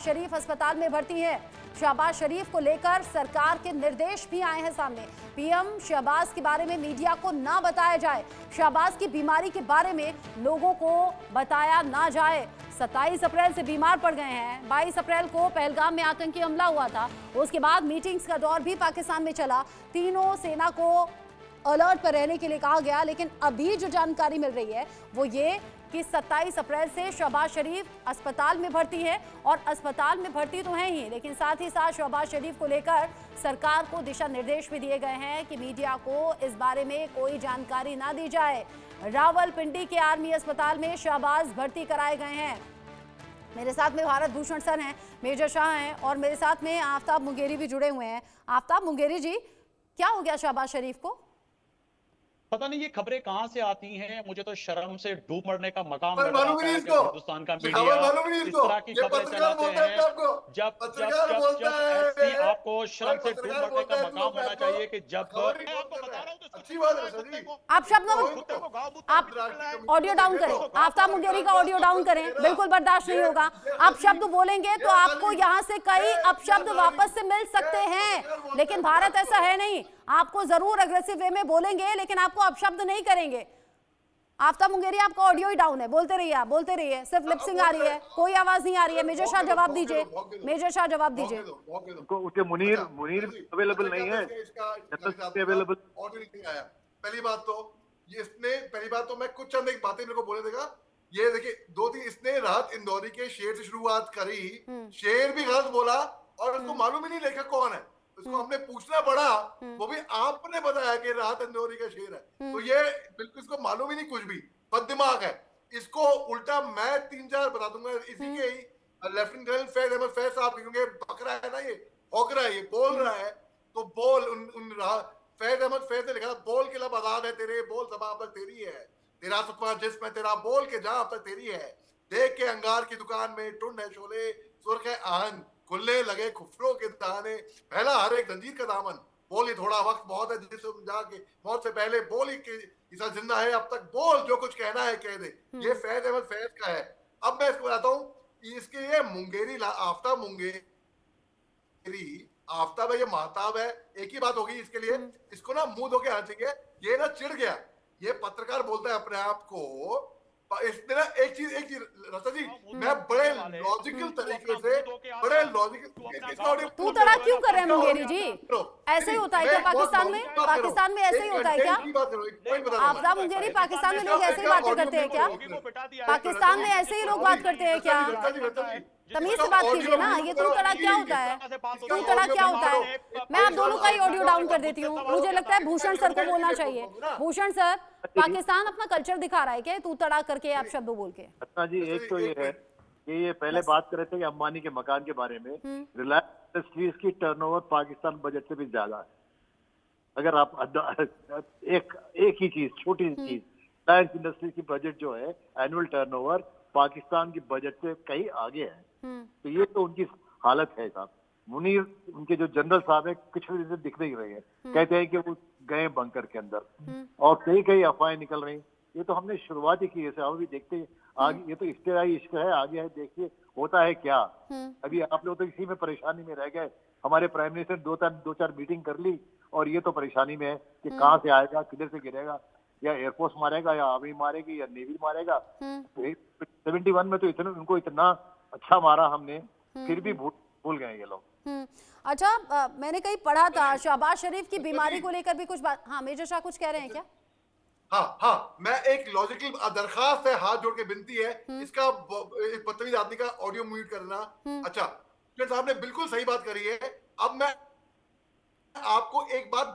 शरीफ अस्पताल में भर्ती है। शहबाज शरीफ को लेकर सरकार के निर्देश भी आए हैं सामने। पीएम शहबाज के बारे में मीडिया को ना बताया जाए, शहबाज की बीमारी के बारे में लोगों को बताया ना जाए। 27 अप्रैल से बीमार पड़ गए हैं। 22 अप्रैल को पहलगाम में आतंकी हमला हुआ था। उसके बाद मीटिंग्स का दौर भी पाकिस्तान में चला। तीनों सेना को अलर्ट पर रहने के लिए कहा गया, लेकिन अभी जो जानकारी मिल रही है वो ये कि 27 अप्रैल से शहबाज शरीफ अस्पताल में भर्ती है। और अस्पताल में भर्ती तो है ही, लेकिन साथ ही साथ शहबाज शरीफ को लेकर सरकार को दिशा निर्देश भी दिए गए हैं कि मीडिया को इस बारे में कोई जानकारी ना दी जाए। रावलपिंडी के आर्मी अस्पताल में शहबाज भर्ती कराए गए हैं। मेरे साथ में भारत भूषण सर हैं, मेजर शाह हैं और मेरे साथ में आफ्ताब मुंगेरी भी जुड़े हुए हैं। आफ्ताब मुंगेरी जी, क्या हो गया शहबाज शरीफ को? पता नहीं ये खबरें कहां से आती हैं, मुझे तो शर्म से डूब मरने का मकाम लग मालूम रहा नहीं है कि इसको। हिंदुस्तान का मीडिया इस तरह की खबरें चलाते हैं। जब ऐसी आपको शर्म से डूब मरने का मकाम होना चाहिए कि जब मैं आपको बता रहा हूं तो अच्छी बात है सर जी। आप शब्द आप ऑडियो डाउन करें, आफ्ताब मुंगेरी का ऑडियो डाउन करें, बिल्कुल बर्दाश्त नहीं होगा। आप शब्द बोलेंगे तो आपको यहाँ से कई अपशब्द वापस से मिल सकते हैं, लेकिन भारत ऐसा है नहीं। आपको जरूर अग्रेसिव वे में बोलेंगे, लेकिन आपको अपशब्द नहीं करेंगे। आफ्ताब मुंगेरी, आपका ऑडियो ही डाउन है, बोलते रहिए, आप बोलते रहिए। सिर्फ लिपसिंग आ रही है, कोई आवाज नहीं आ रही है। मेजर शाह जवाब दीजिए, मेजर शाह जवाब दीजिए। उसके मुनीर अवेलेबल नहीं है, अवेलेबल ऑडियो नहीं आया। पहली बात तो मैं कुछ चंद एक बातें मेरे को बोले देगा। ये देखिए, 2-3 इसने राहत इंदौरी के शेर से शुरुआत करी। शेर भी गलत बोला और उसको मालूम ही नहीं लेखक कौन है, उसको हमने पूछना पड़ा। वो भी आपने बताया कि राहत इंदौरी का शेर है, तो ये बिल्कुल इसको मालूम ही नहीं कुछ भी, बददिमाग है। इसको उल्टा मैं 3-4 बता दूंगा इसी के ही। लेफ्टिनेंट जनरल फैज अहमद फैज साहब, क्योंकि बकरा है ना, ये हौक रहा है, ये बोल रहा है, तो बोल फैज अहमद फैज ने लिखा, बोल के लब आजाद है तेरे, बोल ज़बां अब तक तेरी है, तेरा सुखमा जिस्म है तेरा, बोल के जा अब तक तेरी है। देख के अंगार की दुकान में टुंड है शोले, सुर्ख है आहन, खुलने लगे खुफरों के दाने, पहला हर एक जंजीर का दामन, बोली थोड़ा वक्त बहुत है जिसम जाके मौत से पहले, बोली कि इसा जिंदा है अब तक, बोल जो कुछ कहना है कह दे। ये फैज अहमद फैज का है। अब मैं इसको बताता हूँ, इसके ये मुंगेरी आफ्ताब मुंगेरी, आफ्ताब है ये महताब है, एक ही बात होगी इसके लिए। इसको ना मुंह धो के आना चाहिए। ये ना चिढ़ गया, ये पत्रकार बोलता है अपने आप को। इसने ना एक चीज रस्ता जी, मैं बड़े लॉजिकल तरीके से, बड़े लॉजिकल तू तड़ा क्यों कर रहे हैं मुंगेरी जी? ऐसे ही होता है क्या पाकिस्तान में? पाकिस्तान में ऐसे ही होता है क्या? आफ्ताब मुंगेरी, पाकिस्तान में लोग ऐसे ही बातें करते हैं क्या? पाकिस्तान में ऐसे ही लोग बात करते हैं क्या? तमीज से बात कीजिए ना। ये तू तड़ा क्या होता है? तू तड़ा क्या होता है? मैं आप दोनों का ही ऑडियो डाउन कर देती हूँ। मुझे लगता है भूषण सर को बोलना चाहिए। भूषण सर, पाकिस्तान अपना कल्चर दिखा रहा है क्या तू तड़ा करके आप शब्द बोल के? अच्छा जी, एक तो ये है कि ये पहले बात कर रहे थे कि अंबानी के मकान के बारे में। रिलायंस इंडस्ट्रीज की टर्नओवर पाकिस्तान बजट से भी ज्यादा है। अगर आप एक ही चीज, छोटी सी चीज, रिलायंस इंडस्ट्रीज की बजट जो है, एनुअल टर्नओवर पाकिस्तान की बजट से कहीं आगे है। तो ये तो उनकी हालत है साहब। मुनीर, उनके जो जनरल साहब है, कुछ भी दिख नहीं रहे हैं। कहते हैं कि वो गए बंकर के अंदर, और कई अफवाहें निकल रही। ये तो हमने शुरुआत ही की है, हम भी देखते हैं आगे। ये तो इश्तेहारी इश्क है, आगे है, देखिए होता है क्या। अभी आप लोग तो इसी में परेशानी में रह गए। हमारे प्राइम मिनिस्टर दो चार मीटिंग कर ली, और ये तो परेशानी में है कि कहाँ से आएगा, किधर से गिरेगा, या एयरफोर्स मारेगा, या आर्मी मारेगी, या नेवी मारेगा। 71 में तो उनको इतना अच्छा मारा हमने, फिर भी भूल गए ये लोग। अच्छा, मैंने कहीं पढ़ा था शहबाज शरीफ की बीमारी को लेकर भी कुछ बात। हाँ, मेजर शाह कुछ कह रहे हैं क्या? हाँ, मैं एक लॉजिकल दरखास्त है, हाथ जोड़ के विनती है, इसका बदतमीज आदमी का ऑडियो म्यूट करना। अच्छा, साहब ने बिल्कुल सही बात करी है। अब मैं आपको एक बात